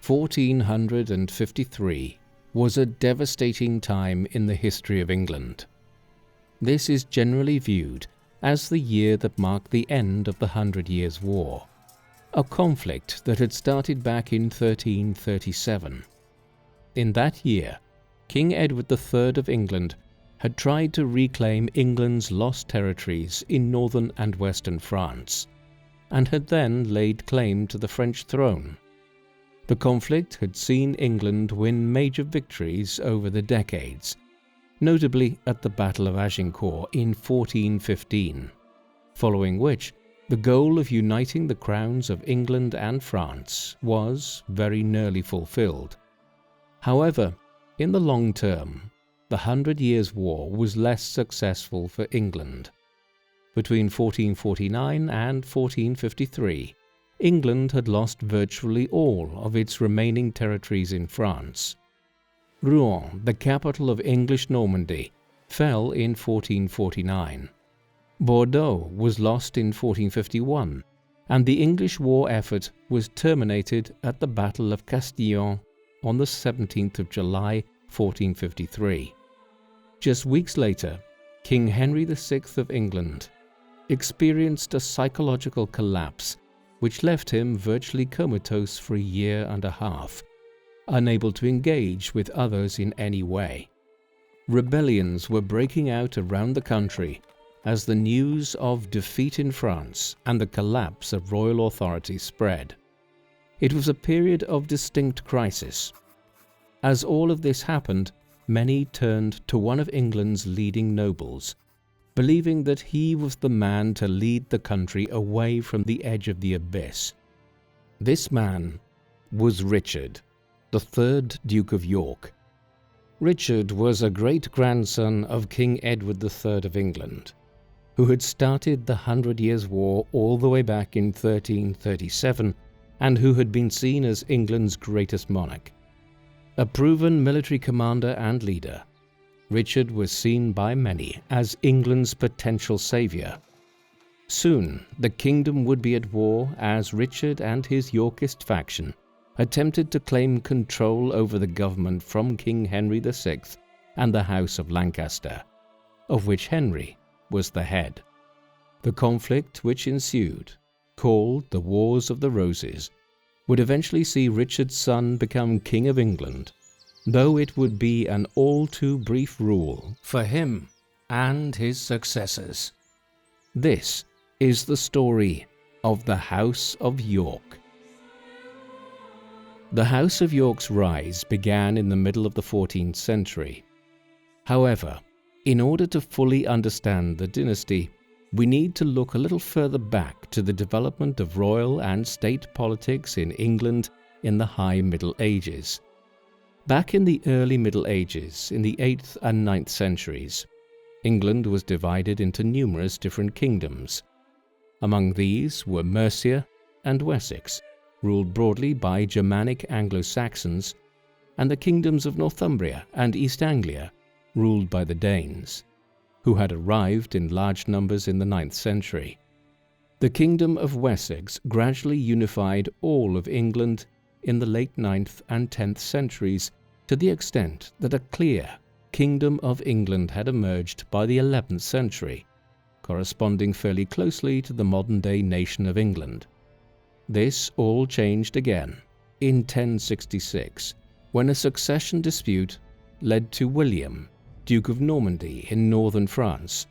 1453 was a devastating time in the history of England. This is generally viewed as the year that marked the end of the 100 Years' War, a conflict that had started back in 1337. In that year, King Edward III of England had tried to reclaim England's lost territories in northern and western France, and had then laid claim to the French throne. The conflict had seen England win major victories over the decades, notably at the Battle of Agincourt in 1415, following which the goal of uniting the crowns of England and France was very nearly fulfilled. However, in the long term, the 100 Years' War was less successful for England. Between 1449 and 1453, England had lost virtually all of its remaining territories in France. Rouen, the capital of English Normandy, fell in 1449. Bordeaux was lost in 1451, and the English war effort was terminated at the Battle of Castillon on the 17th of July, 1453. Just weeks later, King Henry VI of England experienced a psychological collapse which left him virtually comatose for a year and a half, unable to engage with others in any way. Rebellions were breaking out around the country as the news of defeat in France and the collapse of royal authority spread. It was a period of distinct crisis. As all of this happened, many turned to one of England's leading nobles, believing that he was the man to lead the country away from the edge of the abyss. This man was Richard, the 3rd Duke of York. Richard was a great-grandson of King Edward III of England, who had started the 100 Years' War all the way back in 1337 and who had been seen as England's greatest monarch. A proven military commander and leader, Richard was seen by many as England's potential saviour. Soon, the kingdom would be at war as Richard and his Yorkist faction attempted to claim control over the government from King Henry VI and the House of Lancaster, of which Henry was the head. The conflict which ensued, called the Wars of the Roses, would eventually see Richard's son become King of England, though it would be an all-too-brief rule for him and his successors. This is the story of the House of York. The House of York's rise began in the middle of the 14th century. However, in order to fully understand the dynasty, we need to look a little further back to the development of royal and state politics in England in the High Middle Ages. Back in the early Middle Ages, in the 8th and 9th centuries, England was divided into numerous different kingdoms. Among these were Mercia and Wessex, ruled broadly by Germanic Anglo-Saxons, and the kingdoms of Northumbria and East Anglia, ruled by the Danes, who had arrived in large numbers in the 9th century. The Kingdom of Wessex gradually unified all of England in the late 9th and 10th centuries to the extent that a clear Kingdom of England had emerged by the 11th century, corresponding fairly closely to the modern-day nation of England. This all changed again in 1066, when a succession dispute led to William, Duke of Normandy in northern France,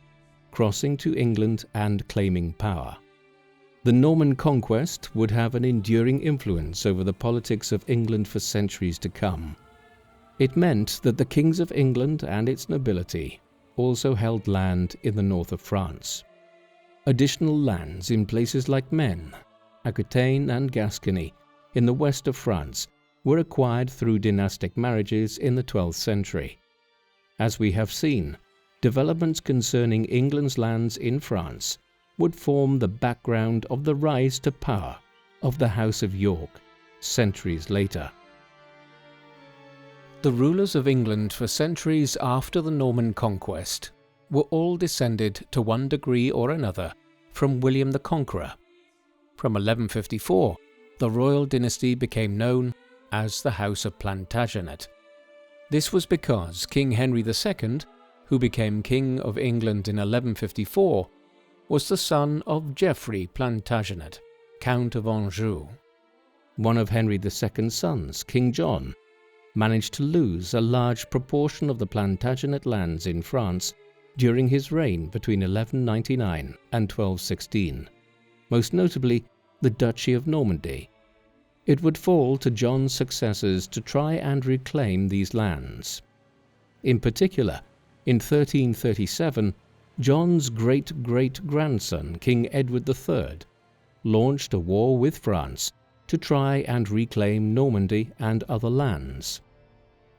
crossing to England and claiming power. The Norman conquest would have an enduring influence over the politics of England for centuries to come. It meant that the kings of England and its nobility also held land in the north of France. Additional lands in places like Maine, Aquitaine and Gascony in the west of France were acquired through dynastic marriages in the 12th century. As we have seen, developments concerning England's lands in France would form the background of the rise to power of the House of York centuries later. The rulers of England for centuries after the Norman conquest were all descended to one degree or another from William the Conqueror. From 1154, the royal dynasty became known as the House of Plantagenet. This was because King Henry II, who became King of England in 1154, was the son of Geoffrey Plantagenet, Count of Anjou. One of Henry II's sons, King John, managed to lose a large proportion of the Plantagenet lands in France during his reign between 1199 and 1216, most notably the Duchy of Normandy. It would fall to John's successors to try and reclaim these lands. In particular, in 1337, John's great-great-grandson, King Edward III, launched a war with France to try and reclaim Normandy and other lands.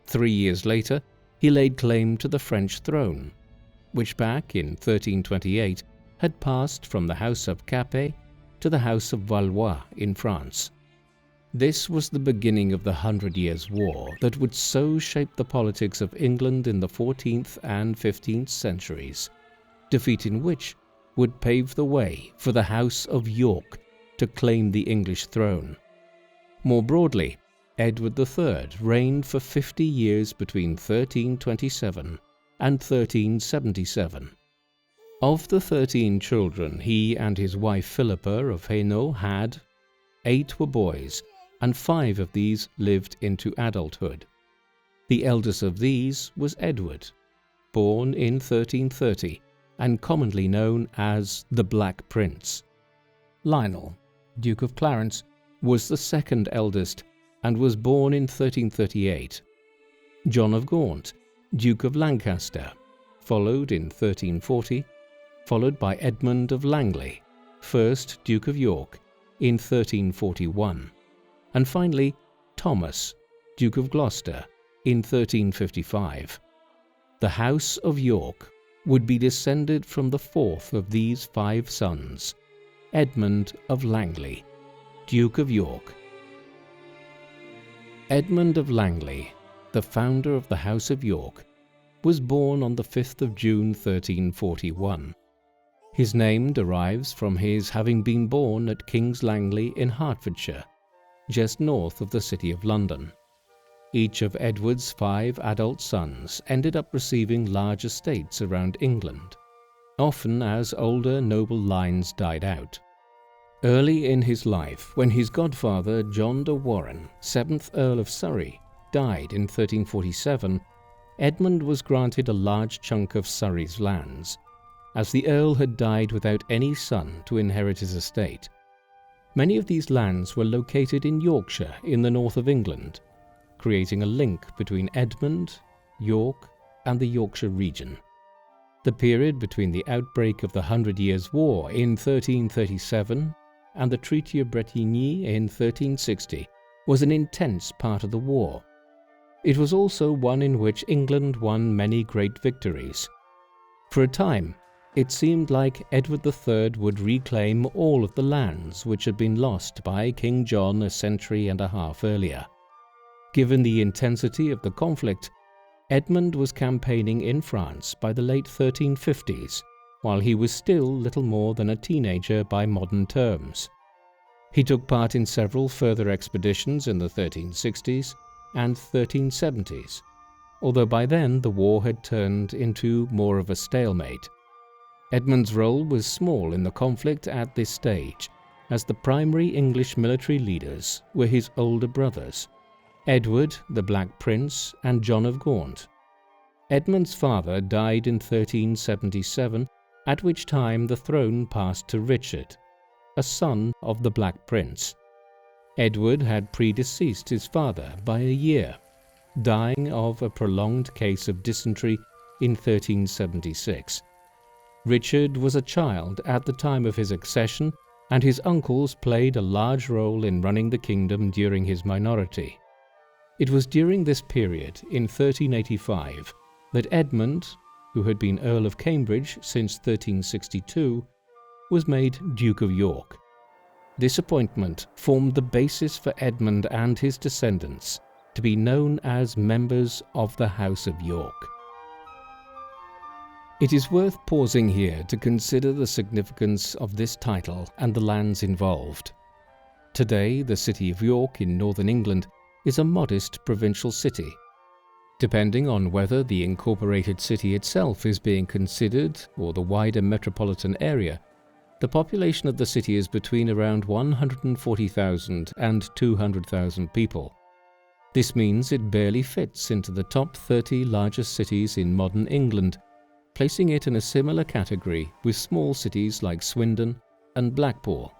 3 years later, he laid claim to the French throne, which back in 1328 had passed from the House of Capet to the House of Valois in France. This was the beginning of the 100 Years' War that would so shape the politics of England in the 14th and 15th centuries, defeat in which would pave the way for the House of York to claim the English throne. More broadly, Edward III reigned for 50 years between 1327 and 1377. Of the 13 children he and his wife Philippa of Hainault had, 8 were boys, and 5 of these lived into adulthood. The eldest of these was Edward, born in 1330 and commonly known as the Black Prince. Lionel, Duke of Clarence, was the second eldest and was born in 1338. John of Gaunt, Duke of Lancaster, followed in 1340, followed by Edmund of Langley, first Duke of York, in 1341, and finally Thomas, Duke of Gloucester, in 1355. The House of York would be descended from the fourth of these 5 sons, Edmund of Langley, Duke of York. Edmund of Langley, the founder of the House of York, was born on the 5th of June 1341. His name derives from his having been born at King's Langley in Hertfordshire, just north of the City of London. Each of Edward's 5 adult sons ended up receiving large estates around England, often as older noble lines died out. Early in his life, when his godfather John de Warenne, 7th Earl of Surrey, died in 1347, Edmund was granted a large chunk of Surrey's lands, as the Earl had died without any son to inherit his estate. Many of these lands were located in Yorkshire in the north of England, creating a link between Edmund, York, and the Yorkshire region. The period between the outbreak of the 100 Years' War in 1337 and the Treaty of Bretigny in 1360 was an intense part of the war. It was also one in which England won many great victories. For a time, it seemed like Edward III would reclaim all of the lands which had been lost by King John a century and a half earlier. Given the intensity of the conflict, Edmund was campaigning in France by the late 1350s, while he was still little more than a teenager by modern terms. He took part in several further expeditions in the 1360s and 1370s, although by then the war had turned into more of a stalemate. Edmund's role was small in the conflict at this stage, as the primary English military leaders were his older brothers, Edward, the Black Prince, and John of Gaunt. Edmund's father died in 1377, at which time the throne passed to Richard, a son of the Black Prince. Edward had predeceased his father by a year, dying of a prolonged case of dysentery in 1376. Richard was a child at the time of his accession, and his uncles played a large role in running the kingdom during his minority. It was during this period, in 1385, that Edmund, who had been Earl of Cambridge since 1362, was made Duke of York. This appointment formed the basis for Edmund and his descendants to be known as members of the House of York. It is worth pausing here to consider the significance of this title and the lands involved. Today, the city of York in northern England is a modest provincial city. Depending on whether the incorporated city itself is being considered or the wider metropolitan area, the population of the city is between around 140,000 and 200,000 people. This means it barely fits into the top 30 largest cities in modern England, placing it in a similar category with small cities like Swindon and Blackpool.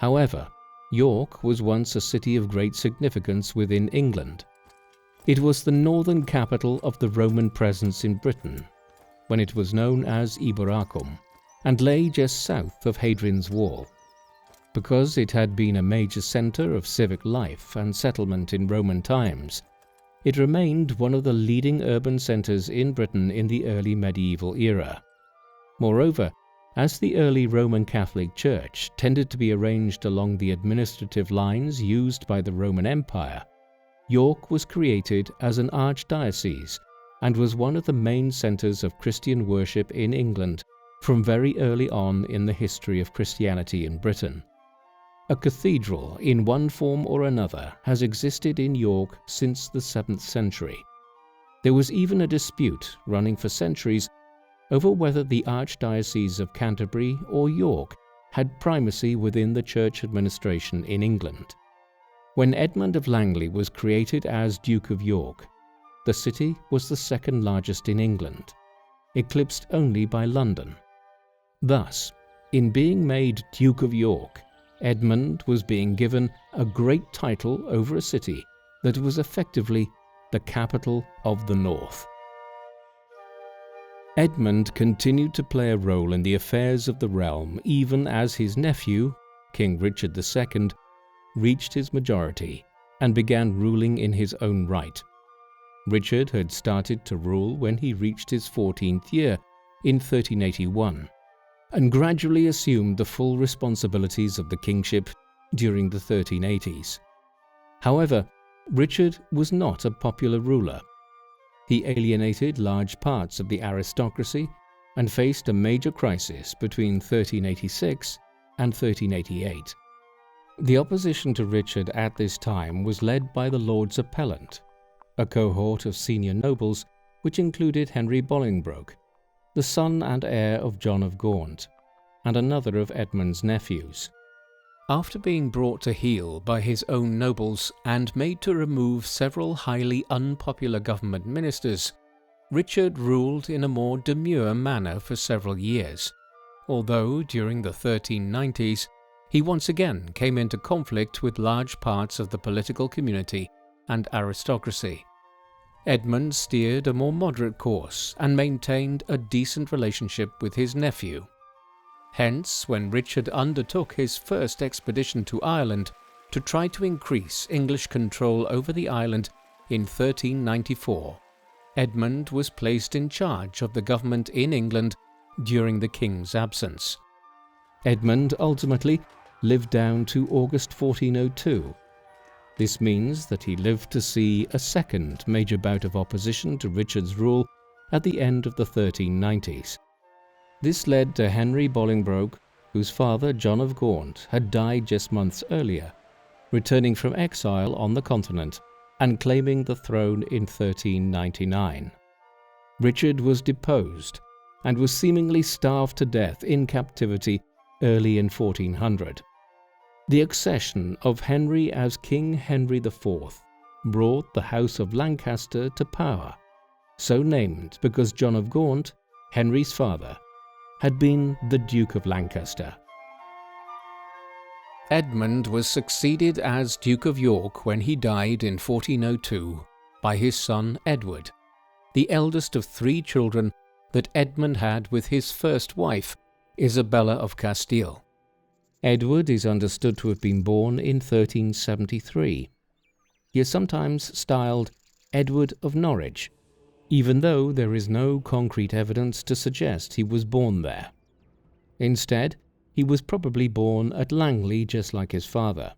However, York was once a city of great significance within England. It was the northern capital of the Roman presence in Britain, when it was known as Eboracum, and lay just south of Hadrian's Wall. Because it had been a major centre of civic life and settlement in Roman times, it remained one of the leading urban centres in Britain in the early medieval era. Moreover, as the early Roman Catholic Church tended to be arranged along the administrative lines used by the Roman Empire, York was created as an archdiocese and was one of the main centres of Christian worship in England from very early on in the history of Christianity in Britain. A cathedral in one form or another has existed in York since the 7th century. There was even a dispute running for centuries over whether the Archdiocese of Canterbury or York had primacy within the church administration in England. When Edmund of Langley was created as Duke of York, the city was the second largest in England, eclipsed only by London. Thus, in being made Duke of York, Edmund was being given a great title over a city that was effectively the capital of the North. Edmund continued to play a role in the affairs of the realm even as his nephew, King Richard II, reached his majority and began ruling in his own right. Richard had started to rule when he reached his 14th year in 1381, and gradually assumed the full responsibilities of the kingship during the 1380s. However, Richard was not a popular ruler. He alienated large parts of the aristocracy and faced a major crisis between 1386 and 1388. The opposition to Richard at this time was led by the Lords Appellant, a cohort of senior nobles which included Henry Bolingbroke, the son and heir of John of Gaunt, and another of Edmund's nephews. After being brought to heel by his own nobles and made to remove several highly unpopular government ministers, Richard ruled in a more demure manner for several years, although during the 1390s he once again came into conflict with large parts of the political community and aristocracy. Edmund steered a more moderate course and maintained a decent relationship with his nephew. Hence, when Richard undertook his first expedition to Ireland to try to increase English control over the island in 1394, Edmund was placed in charge of the government in England during the king's absence. Edmund ultimately lived down to August 1402. This means that he lived to see a second major bout of opposition to Richard's rule at the end of the 1390s. This led to Henry Bolingbroke, whose father John of Gaunt had died just months earlier, returning from exile on the continent and claiming the throne in 1399. Richard was deposed and was seemingly starved to death in captivity early in 1400. The accession of Henry as King Henry IV brought the House of Lancaster to power, so named because John of Gaunt, Henry's father, had been the Duke of Lancaster. Edmund was succeeded as Duke of York when he died in 1402 by his son Edward, the eldest of 3 children that Edmund had with his first wife, Isabella of Castile. Edward is understood to have been born in 1373. He is sometimes styled Edward of Norwich, even though there is no concrete evidence to suggest he was born there. Instead, he was probably born at Langley just like his father.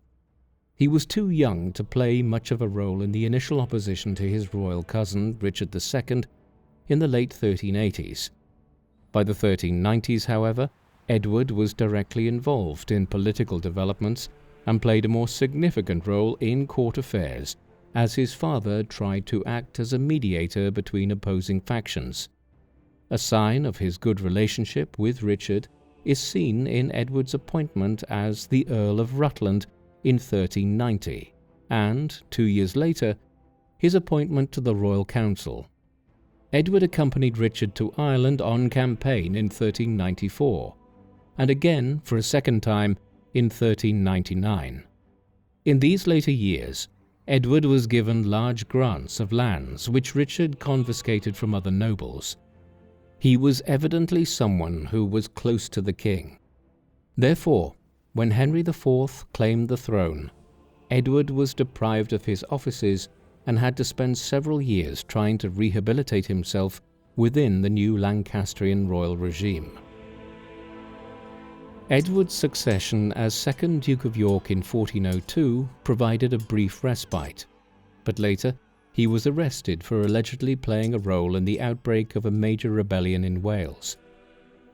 He was too young to play much of a role in the initial opposition to his royal cousin Richard II in the late 1380s. By the 1390s, however, Edward was directly involved in political developments and played a more significant role in court affairs as his father tried to act as a mediator between opposing factions. A sign of his good relationship with Richard is seen in Edward's appointment as the Earl of Rutland in 1390, and, 2 years later, his appointment to the Royal Council. Edward accompanied Richard to Ireland on campaign in 1394, and again for a second time in 1399. In these later years, Edward was given large grants of lands which Richard confiscated from other nobles. He was evidently someone who was close to the king. Therefore, when Henry IV claimed the throne, Edward was deprived of his offices and had to spend several years trying to rehabilitate himself within the new Lancastrian royal regime. Edward's succession as second Duke of York in 1402 provided a brief respite, but later he was arrested for allegedly playing a role in the outbreak of a major rebellion in Wales.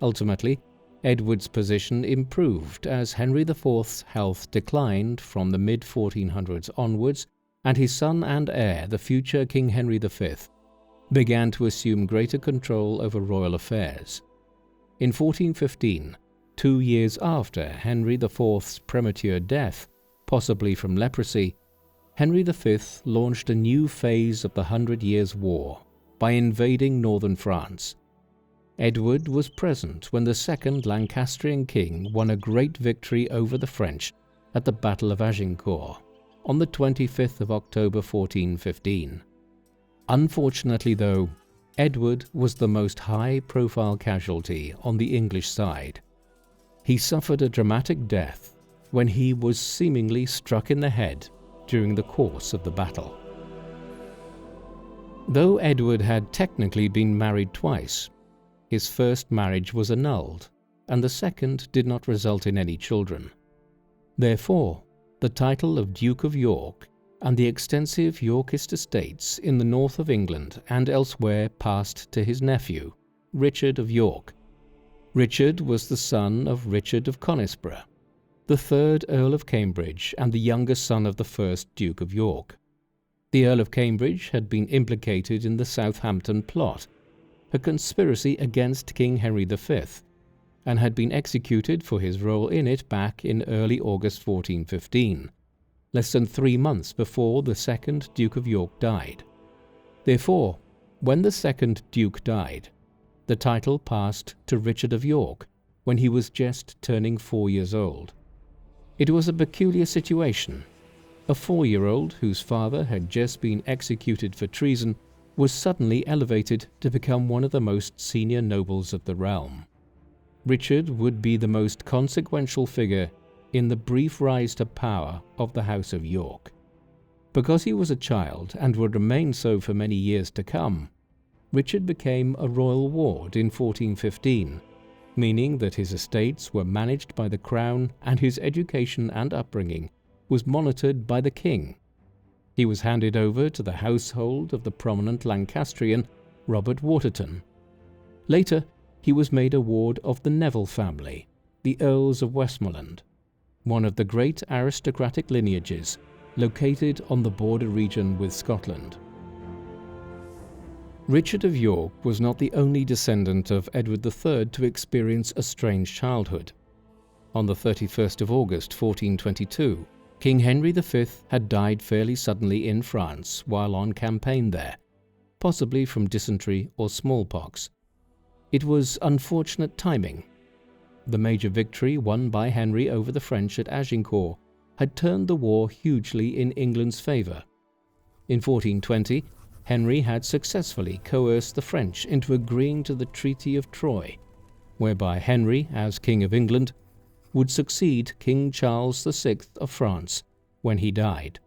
Ultimately, Edward's position improved as Henry IV's health declined from the mid-1400s onwards, and his son and heir, the future King Henry V, began to assume greater control over royal affairs. In 1415, 2 years after Henry IV's premature death, possibly from leprosy, Henry V launched a new phase of the 100 Years' War by invading northern France. Edward was present when the second Lancastrian king won a great victory over the French at the Battle of Agincourt on the 25th of October 1415. Unfortunately, though, Edward was the most high-profile casualty on the English side. He suffered a dramatic death when he was seemingly struck in the head during the course of the battle. Though Edward had technically been married twice, his first marriage was annulled, and the second did not result in any children. Therefore, the title of Duke of York and the extensive Yorkist estates in the north of England and elsewhere passed to his nephew, Richard of York. Richard was the son of Richard of Conisbrough, the third Earl of Cambridge and the youngest son of the first Duke of York. The Earl of Cambridge had been implicated in the Southampton plot, a conspiracy against King Henry V, and had been executed for his role in it back in early August 1415, less than 3 months before the second Duke of York died. Therefore, when the second Duke died, the title passed to Richard of York when he was just turning 4 years old. It was a peculiar situation. A 4-year-old whose father had just been executed for treason was suddenly elevated to become one of the most senior nobles of the realm. Richard would be the most consequential figure in the brief rise to power of the House of York. Because he was a child and would remain so for many years to come, Richard became a royal ward in 1415, meaning that his estates were managed by the crown and his education and upbringing was monitored by the king. He was handed over to the household of the prominent Lancastrian Robert Waterton. Later, he was made a ward of the Neville family, the Earls of Westmoreland, one of the great aristocratic lineages located on the border region with Scotland. Richard of York was not the only descendant of Edward III to experience a strange childhood. On the 31st of August 1422, King Henry V had died fairly suddenly in France while on campaign there, possibly from dysentery or smallpox. It was unfortunate timing. The major victory won by Henry over the French at Agincourt had turned the war hugely in England's favour. In 1420, Henry had successfully coerced the French into agreeing to the Treaty of Troyes, whereby Henry, as King of England, would succeed King Charles VI of France when he died.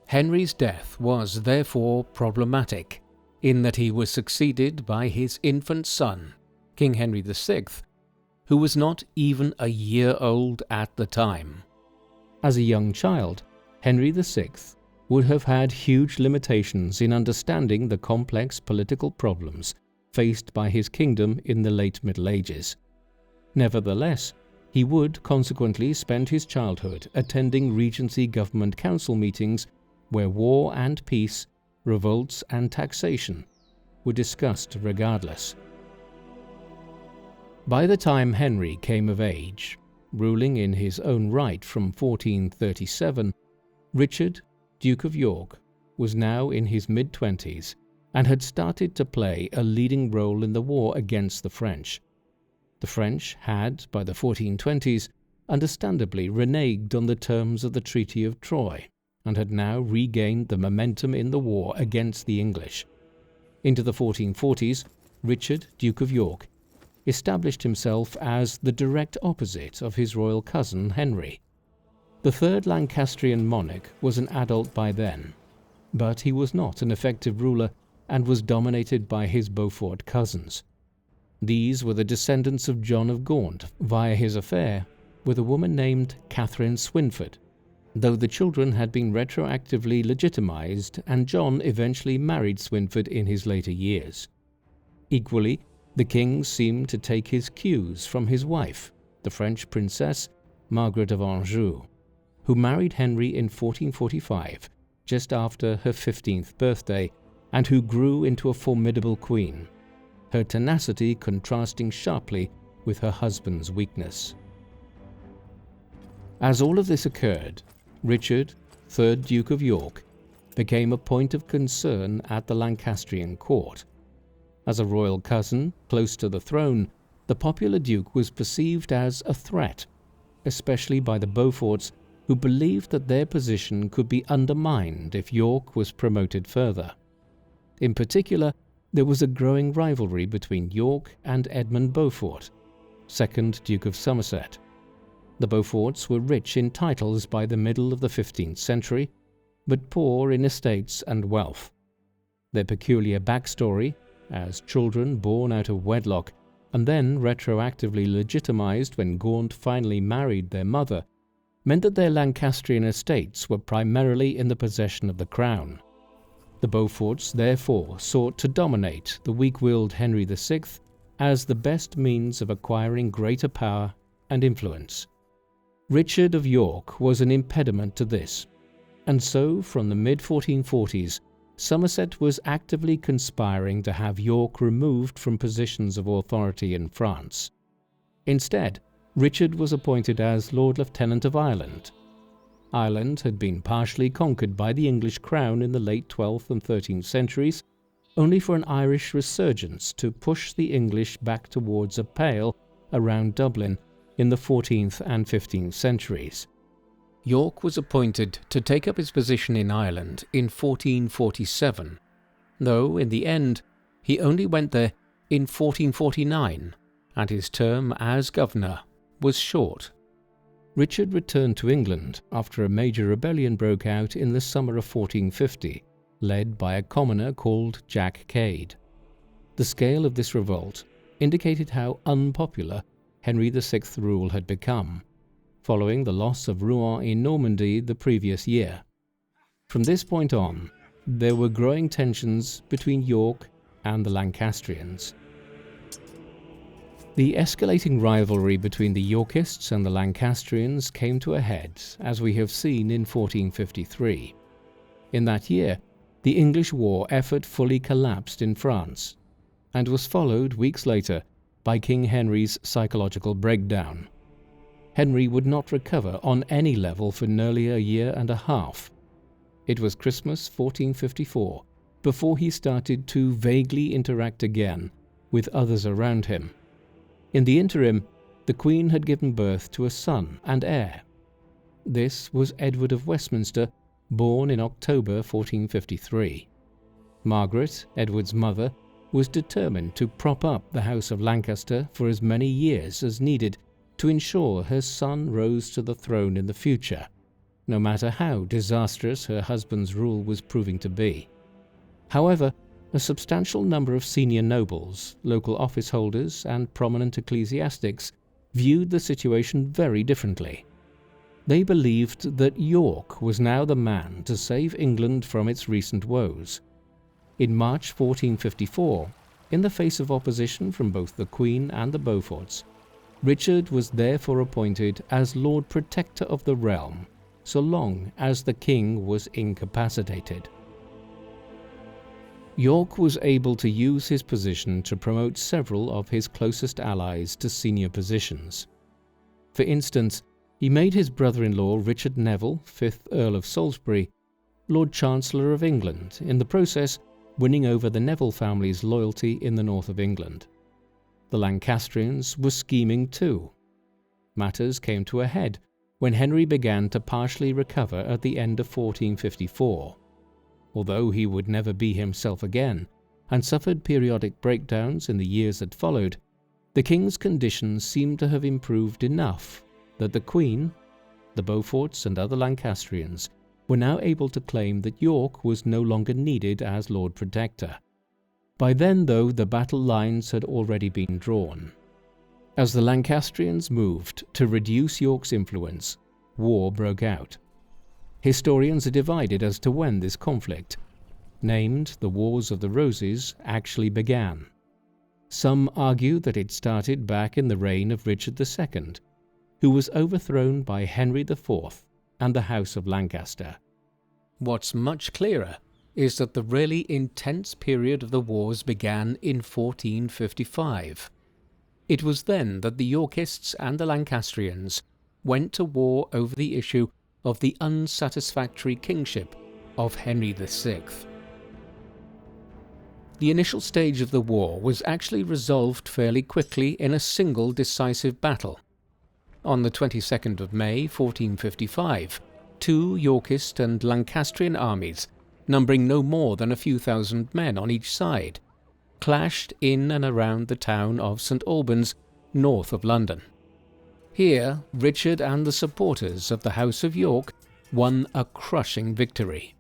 Henry's death was therefore problematic, in that he was succeeded by his infant son, King Henry VI, who was not even a year old at the time. As a young child, Henry VI would have had huge limitations in understanding the complex political problems faced by his kingdom in the late Middle Ages. Nevertheless, he would consequently spend his childhood attending Regency government council meetings where war and peace, revolts and taxation were discussed regardless. By the time Henry came of age, ruling in his own right from 1437, Richard, Duke of York, was now in his mid-20s and had started to play a leading role in the war against the French. The French had, by the 1420s, understandably reneged on the terms of the Treaty of Troy and had now regained the momentum in the war against the English. Into the 1440s, Richard, Duke of York, established himself as the direct opposite of his royal cousin Henry. The third Lancastrian monarch was an adult by then, but he was not an effective ruler and was dominated by his Beaufort cousins. These were the descendants of John of Gaunt via his affair with a woman named Catherine Swynford, though the children had been retroactively legitimized and John eventually married Swynford in his later years. Equally, the king seemed to take his cues from his wife, the French princess Margaret of Anjou, who married Henry in 1445, just after her 15th birthday, and who grew into a formidable queen, her tenacity contrasting sharply with her husband's weakness. As all of this occurred, Richard, 3rd Duke of York, became a point of concern at the Lancastrian court. As a royal cousin, close to the throne, the popular duke was perceived as a threat, especially by the Beauforts, who believed that their position could be undermined if York was promoted further. In particular, there was a growing rivalry between York and Edmund Beaufort, 2nd Duke of Somerset. The Beauforts were rich in titles by the middle of the 15th century, but poor in estates and wealth. Their peculiar backstory, as children born out of wedlock and then retroactively legitimized when Gaunt finally married their mother, meant that their Lancastrian estates were primarily in the possession of the crown. The Beauforts therefore sought to dominate the weak-willed Henry VI as the best means of acquiring greater power and influence. Richard of York was an impediment to this, and so from the mid-1440s, Somerset was actively conspiring to have York removed from positions of authority in France. Instead, Richard was appointed as Lord Lieutenant of Ireland. Ireland had been partially conquered by the English crown in the late 12th and 13th centuries, only for an Irish resurgence to push the English back towards a pale around Dublin in the 14th and 15th centuries. York was appointed to take up his position in Ireland in 1447, though in the end he only went there in 1449, and his term as governor was short. Richard returned to England after a major rebellion broke out in the summer of 1450, led by a commoner called Jack Cade. The scale of this revolt indicated how unpopular Henry VI's rule had become, following the loss of Rouen in Normandy the previous year. From this point on, there were growing tensions between York and the Lancastrians. The escalating rivalry between the Yorkists and the Lancastrians came to a head, as we have seen in 1453. In that year, the English war effort fully collapsed in France, and was followed weeks later by King Henry's psychological breakdown. Henry would not recover on any level for nearly a year and a half. It was Christmas 1454 before he started to vaguely interact again with others around him. In the interim, the Queen had given birth to a son and heir. This was Edward of Westminster, born in October 1453. Margaret, Edward's mother, was determined to prop up the House of Lancaster for as many years as needed to ensure her son rose to the throne in the future, no matter how disastrous her husband's rule was proving to be. However, a substantial number of senior nobles, local office holders, and prominent ecclesiastics viewed the situation very differently. They believed that York was now the man to save England from its recent woes. In March 1454, in the face of opposition from both the Queen and the Beauforts, Richard was therefore appointed as Lord Protector of the realm so long as the king was incapacitated. York was able to use his position to promote several of his closest allies to senior positions. For instance, he made his brother-in-law Richard Neville, 5th Earl of Salisbury, Lord Chancellor of England, in the process winning over the Neville family's loyalty in the north of England. The Lancastrians were scheming too. Matters came to a head when Henry began to partially recover at the end of 1454. Although he would never be himself again, and suffered periodic breakdowns in the years that followed, the king's conditions seemed to have improved enough that the Queen, the Beauforts and other Lancastrians were now able to claim that York was no longer needed as Lord Protector. By then, though, the battle lines had already been drawn. As the Lancastrians moved to reduce York's influence, war broke out. Historians are divided as to when this conflict, named the Wars of the Roses, actually began. Some argue that it started back in the reign of Richard II, who was overthrown by Henry IV and the House of Lancaster. What's much clearer is that the really intense period of the wars began in 1455. It was then that the Yorkists and the Lancastrians went to war over the issue of the unsatisfactory kingship of Henry VI. The initial stage of the war was actually resolved fairly quickly in a single decisive battle. On the 22nd of May 1455, two Yorkist and Lancastrian armies, numbering no more than a few thousand men on each side, clashed in and around the town of St Albans, north of London. Here, Richard and the supporters of the House of York won a crushing victory.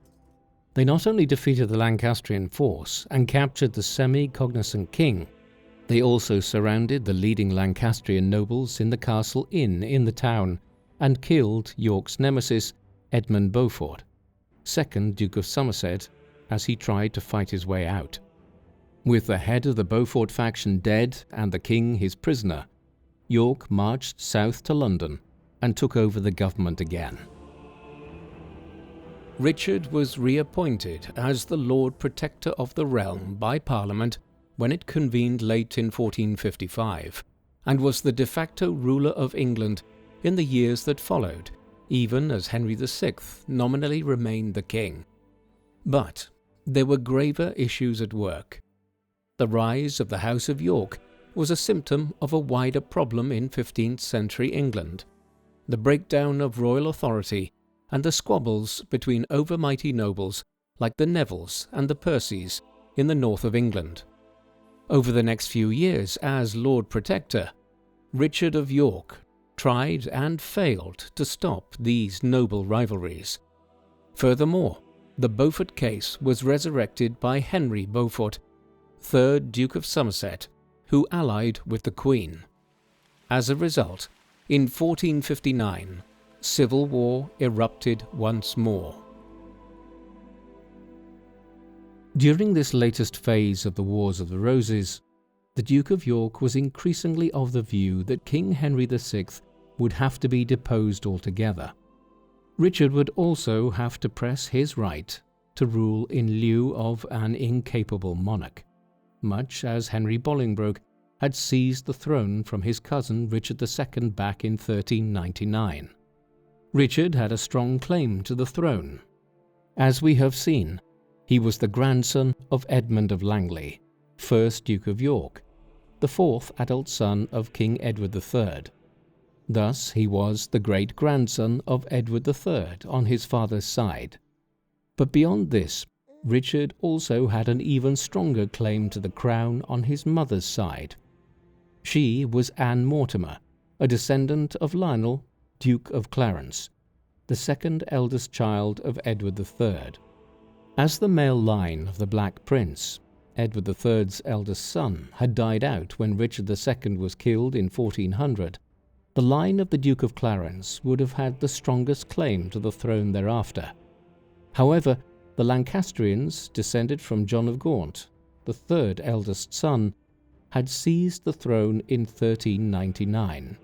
They not only defeated the Lancastrian force and captured the semi-cognizant king, they also surrounded the leading Lancastrian nobles in the Castle Inn in the town and killed York's nemesis, Edmund Beaufort, 2nd Duke of Somerset, as he tried to fight his way out. With the head of the Beaufort faction dead and the king his prisoner, York marched south to London and took over the government again. Richard was reappointed as the Lord Protector of the realm by Parliament when it convened late in 1455, and was the de facto ruler of England in the years that followed, even as Henry VI nominally remained the king. But there were graver issues at work. The rise of the House of York was a symptom of a wider problem in 15th century England, the breakdown of royal authority and the squabbles between overmighty nobles like the Nevilles and the Percys in the north of England. Over the next few years as Lord Protector, Richard of York tried and failed to stop these noble rivalries. Furthermore, the Beaufort case was resurrected by Henry Beaufort, 3rd Duke of Somerset, who allied with the Queen. As a result, in 1459, civil war erupted once more. During this latest phase of the Wars of the Roses, the Duke of York was increasingly of the view that King Henry VI would have to be deposed altogether. Richard would also have to press his right to rule in lieu of an incapable monarch, much as Henry Bolingbroke had seized the throne from his cousin Richard II back in 1399. Richard had a strong claim to the throne. As we have seen, he was the grandson of Edmund of Langley, 1st Duke of York, the 4th adult son of King Edward III. Thus he was the great-grandson of Edward III on his father's side. But beyond this, Richard also had an even stronger claim to the crown on his mother's side. She was Anne Mortimer, a descendant of Lionel, Duke of Clarence, the second eldest child of Edward III. As the male line of the Black Prince, Edward III's eldest son, had died out when Richard II was killed in 1400, the line of the Duke of Clarence would have had the strongest claim to the throne thereafter. However, the Lancastrians, descended from John of Gaunt, the third eldest son, had seized the throne in 1399.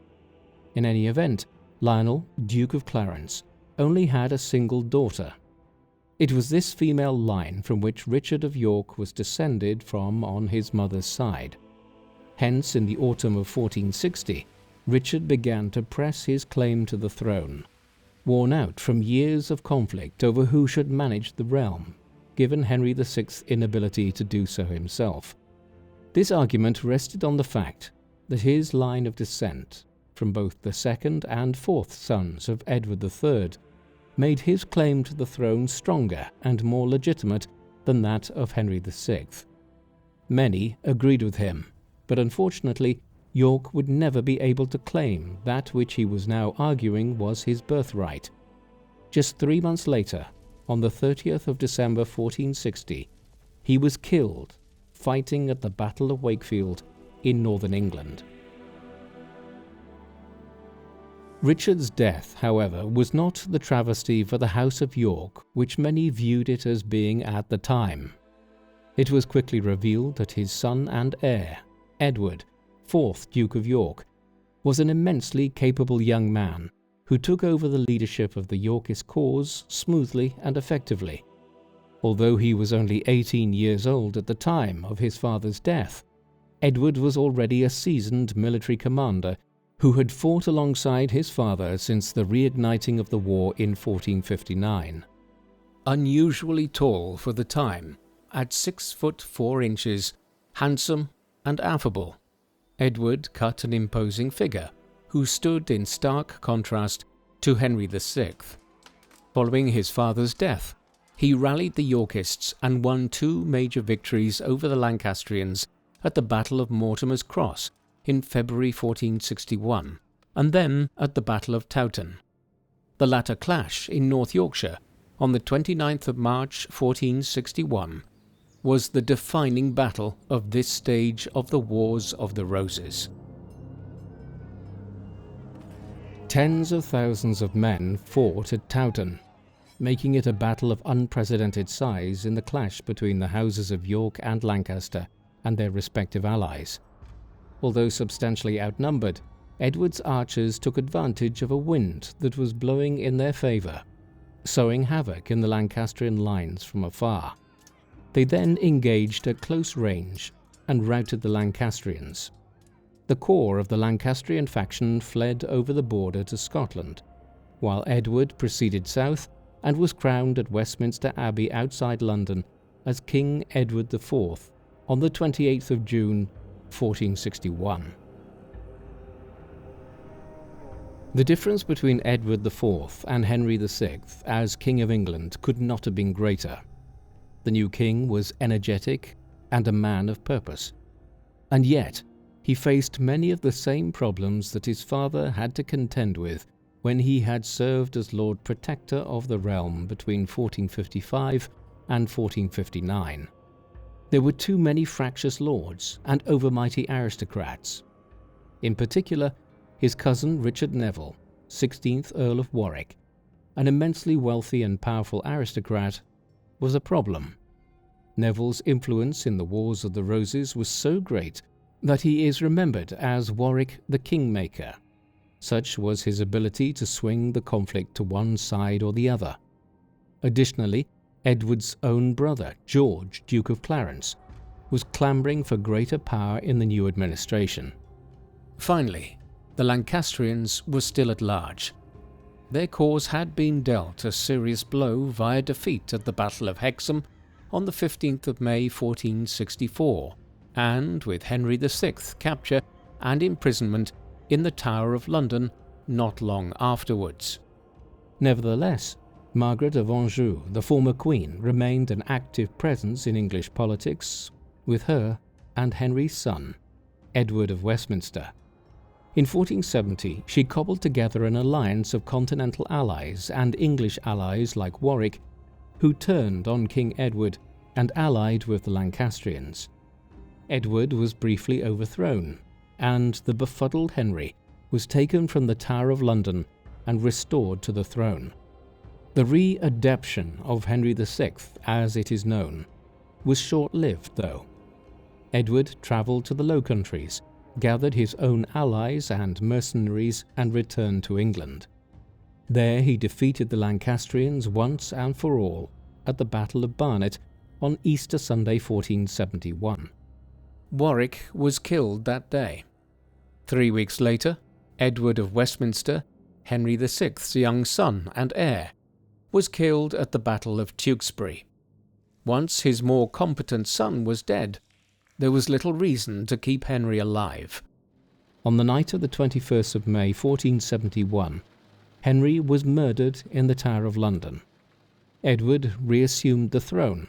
In any event, Lionel, Duke of Clarence, only had a single daughter. It was this female line from which Richard of York was descended from on his mother's side. Hence, in the autumn of 1460, Richard began to press his claim to the throne, worn out from years of conflict over who should manage the realm, given Henry VI's inability to do so himself. This argument rested on the fact that his line of descent, from both the second and fourth sons of Edward III, made his claim to the throne stronger and more legitimate than that of Henry VI. Many agreed with him, but unfortunately York would never be able to claim that which he was now arguing was his birthright. Just 3 months later, on the 30th of December 1460, he was killed fighting at the Battle of Wakefield in northern England. Richard's death, however, was not the travesty for the House of York which many viewed it as being at the time. It was quickly revealed that his son and heir, Edward, 4th Duke of York, was an immensely capable young man who took over the leadership of the Yorkist cause smoothly and effectively. Although he was only 18 years old at the time of his father's death, Edward was already a seasoned military commander who had fought alongside his father since the reigniting of the war in 1459. Unusually tall for the time, at 6 foot 4 inches, handsome and affable, Edward cut an imposing figure who stood in stark contrast to Henry VI. Following his father's death, he rallied the Yorkists and won 2 major victories over the Lancastrians at the Battle of Mortimer's Cross in February 1461, and then at the Battle of Towton. The latter clash in North Yorkshire on the 29th of March 1461 was the defining battle of this stage of the Wars of the Roses. Tens of thousands of men fought at Towton, making it a battle of unprecedented size in the clash between the houses of York and Lancaster and their respective allies. Although substantially outnumbered, Edward's archers took advantage of a wind that was blowing in their favour, sowing havoc in the Lancastrian lines from afar. They then engaged at close range and routed the Lancastrians. The core of the Lancastrian faction fled over the border to Scotland, while Edward proceeded south and was crowned at Westminster Abbey outside London as King Edward IV on the 28th of June 1461. The difference between Edward IV and Henry VI as King of England could not have been greater. The new king was energetic and a man of purpose, and yet he faced many of the same problems that his father had to contend with when he had served as Lord Protector of the realm between 1455 and 1459. There were too many fractious lords and overmighty aristocrats. In particular, his cousin Richard Neville, 16th Earl of Warwick, an immensely wealthy and powerful aristocrat, was a problem. Neville's influence in the Wars of the Roses was so great that he is remembered as Warwick the Kingmaker. Such was his ability to swing the conflict to one side or the other. Additionally, Edward's own brother, George, Duke of Clarence, was clambering for greater power in the new administration. Finally, the Lancastrians were still at large. Their cause had been dealt a serious blow via defeat at the Battle of Hexham on the 15th of May 1464, and with Henry VI's capture and imprisonment in the Tower of London not long afterwards. Nevertheless, Margaret of Anjou, the former queen, remained an active presence in English politics, with her and Henry's son, Edward of Westminster. In 1470, she cobbled together an alliance of continental allies and English allies like Warwick, who turned on King Edward and allied with the Lancastrians. Edward was briefly overthrown, and the befuddled Henry was taken from the Tower of London and restored to the throne. The re-adeption of Henry VI, as it is known, was short-lived though. Edward travelled to the Low Countries, gathered his own allies and mercenaries, and returned to England. There he defeated the Lancastrians once and for all at the Battle of Barnet on Easter Sunday 1471. Warwick was killed that day. 3 weeks later, Edward of Westminster, Henry VI's young son and heir, was killed at the Battle of Tewkesbury. Once his more competent son was dead, there was little reason to keep Henry alive. On the night of the 21st of May 1471, Henry was murdered in the Tower of London. Edward reassumed the throne,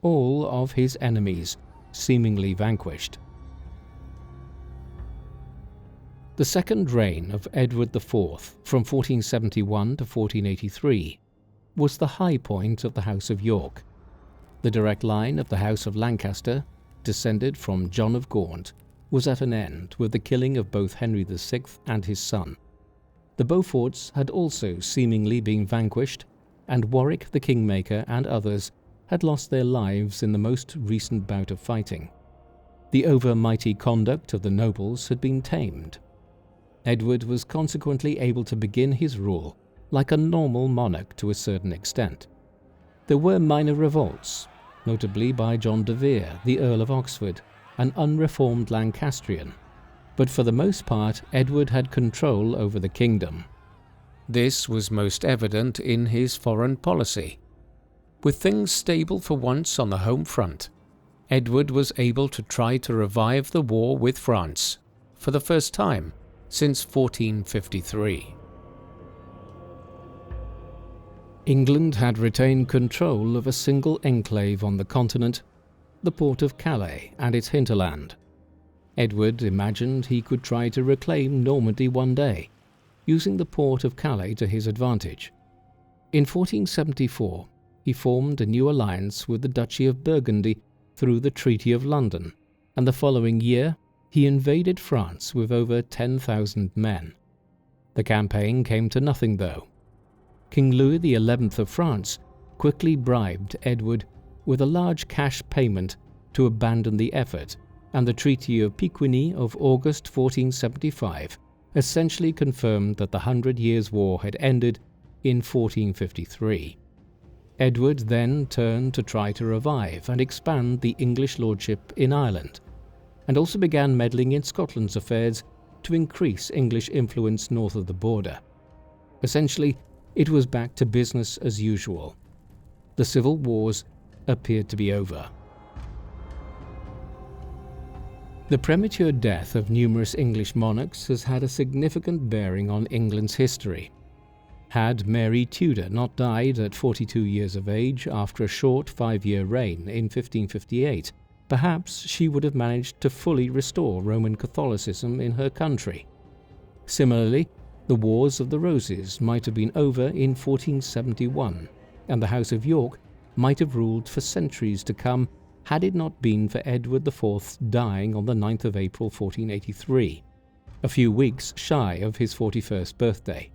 all of his enemies seemingly vanquished. The second reign of Edward IV, from 1471 to 1483, was the high point of the House of York. The direct line of the House of Lancaster, descended from John of Gaunt, was at an end with the killing of both Henry VI and his son. The Beauforts had also seemingly been vanquished, and Warwick the Kingmaker and others had lost their lives in the most recent bout of fighting. The over-mighty conduct of the nobles had been tamed. Edward was consequently able to begin his rule like a normal monarch to a certain extent. There were minor revolts, notably by John de Vere, the Earl of Oxford, an unreformed Lancastrian, but for the most part Edward had control over the kingdom. This was most evident in his foreign policy. With things stable for once on the home front, Edward was able to try to revive the war with France, for the first time since 1453. England had retained control of a single enclave on the continent, the port of Calais and its hinterland. Edward imagined he could try to reclaim Normandy one day, using the port of Calais to his advantage. In 1474, he formed a new alliance with the Duchy of Burgundy through the Treaty of London, and the following year he invaded France with over 10,000 men. The campaign came to nothing though. King Louis XI of France quickly bribed Edward with a large cash payment to abandon the effort, and the Treaty of Picquigny of August 1475 essentially confirmed that the 100 Years' War had ended in 1453. Edward then turned to try to revive and expand the English lordship in Ireland, and also began meddling in Scotland's affairs to increase English influence north of the border. Essentially, it was back to business as usual. The civil wars appeared to be over. The premature death of numerous English monarchs has had a significant bearing on England's history. Had Mary Tudor not died at 42 years of age after a short 5-year reign in 1558, perhaps she would have managed to fully restore Roman Catholicism in her country. Similarly, the Wars of the Roses might have been over in 1471, and the House of York might have ruled for centuries to come had it not been for Edward IV dying on the 9th of April 1483, a few weeks shy of his 41st birthday.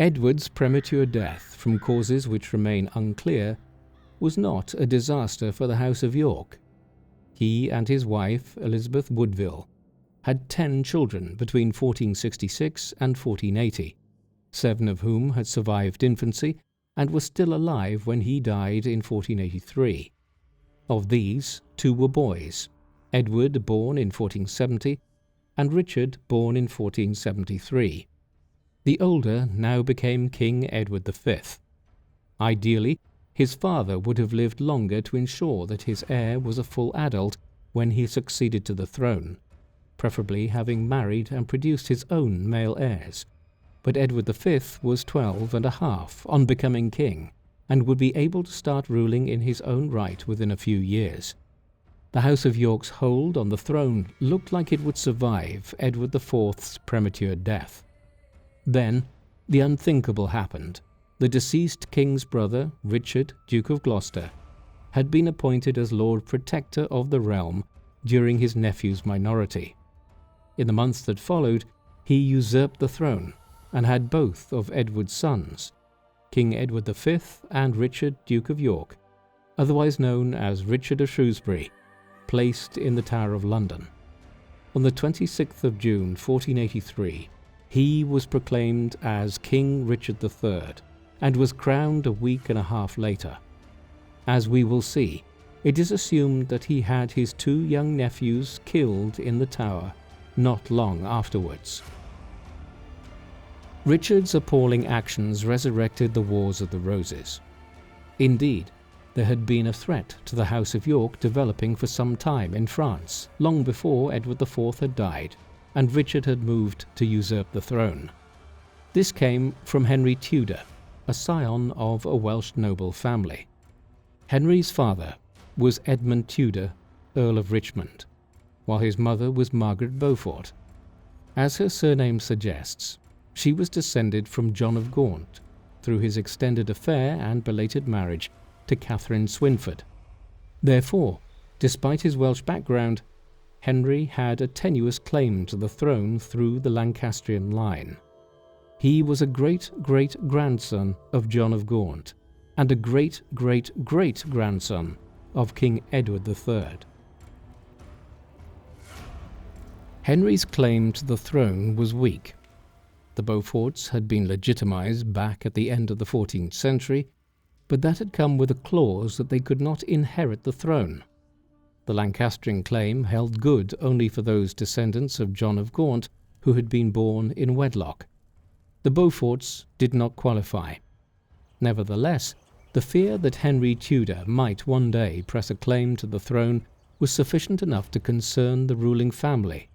Edward's premature death, from causes which remain unclear, was not a disaster for the House of York. He and his wife, Elizabeth Woodville, had 10 children between 1466 and 1480, 7 of whom had survived infancy and were still alive when he died in 1483. Of these, 2 were boys, Edward, born in 1470, and Richard, born in 1473. The older now became King Edward V. Ideally, his father would have lived longer to ensure that his heir was a full adult when he succeeded to the throne, preferably having married and produced his own male heirs. But Edward V was 12 and a half on becoming king, and would be able to start ruling in his own right within a few years. The House of York's hold on the throne looked like it would survive Edward IV's premature death. Then, the unthinkable happened. The deceased king's brother, Richard, Duke of Gloucester, had been appointed as Lord Protector of the realm during his nephew's minority. In the months that followed, he usurped the throne and had both of Edward's sons, King Edward V and Richard, Duke of York, otherwise known as Richard of Shrewsbury, placed in the Tower of London. On the 26th of June 1483, he was proclaimed as King Richard III and was crowned a week and a half later. As we will see, it is assumed that he had his two young nephews killed in the Tower not long afterwards. Richard's appalling actions resurrected the Wars of the Roses. Indeed, there had been a threat to the House of York developing for some time in France, long before Edward IV had died and Richard had moved to usurp the throne. This came from Henry Tudor, a scion of a Welsh noble family. Henry's father was Edmund Tudor, Earl of Richmond, while his mother was Margaret Beaufort. As her surname suggests, she was descended from John of Gaunt through his extended affair and belated marriage to Catherine Swynford. Therefore, despite his Welsh background, Henry had a tenuous claim to the throne through the Lancastrian line. He was a great-great-grandson of John of Gaunt and a great-great-great-grandson of King Edward III. Henry's claim to the throne was weak. The Beauforts had been legitimized back at the end of the 14th century, but that had come with a clause that they could not inherit the throne. The Lancastrian claim held good only for those descendants of John of Gaunt who had been born in wedlock. The Beauforts did not qualify. Nevertheless, the fear that Henry Tudor might one day press a claim to the throne was sufficient enough to concern the ruling family.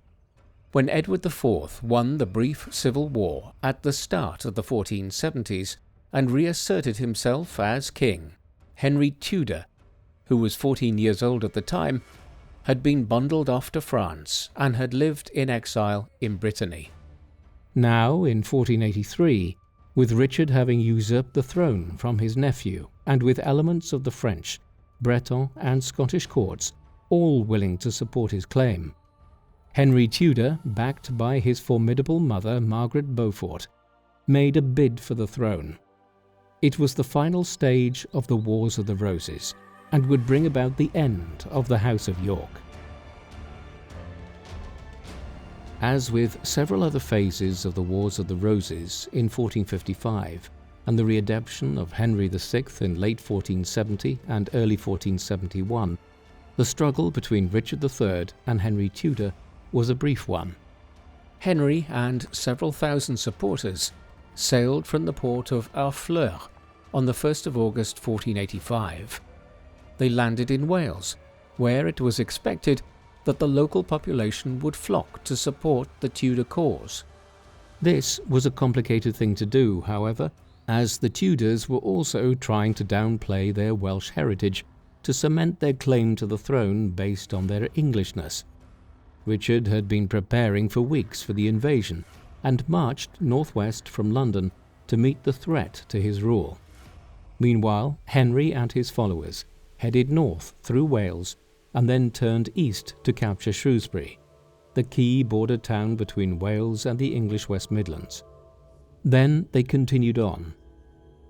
When Edward IV won the brief civil war at the start of the 1470s and reasserted himself as king, Henry Tudor, who was 14 years old at the time, had been bundled off to France and had lived in exile in Brittany. Now, in 1483, with Richard having usurped the throne from his nephew and with elements of the French, Breton and Scottish courts all willing to support his claim, Henry Tudor, backed by his formidable mother Margaret Beaufort, made a bid for the throne. It was the final stage of the Wars of the Roses and would bring about the end of the House of York. As with several other phases of the Wars of the Roses in 1455 and the reademption of Henry VI in late 1470 and early 1471, the struggle between Richard III and Henry Tudor was a brief one. Henry and several thousand supporters sailed from the port of Harfleur on the 1st of August 1485. They landed in Wales, where it was expected that the local population would flock to support the Tudor cause. This was a complicated thing to do, however, as the Tudors were also trying to downplay their Welsh heritage to cement their claim to the throne based on their Englishness. Richard had been preparing for weeks for the invasion and marched northwest from London to meet the threat to his rule. Meanwhile, Henry and his followers headed north through Wales and then turned east to capture Shrewsbury, the key border town between Wales and the English West Midlands. Then they continued on.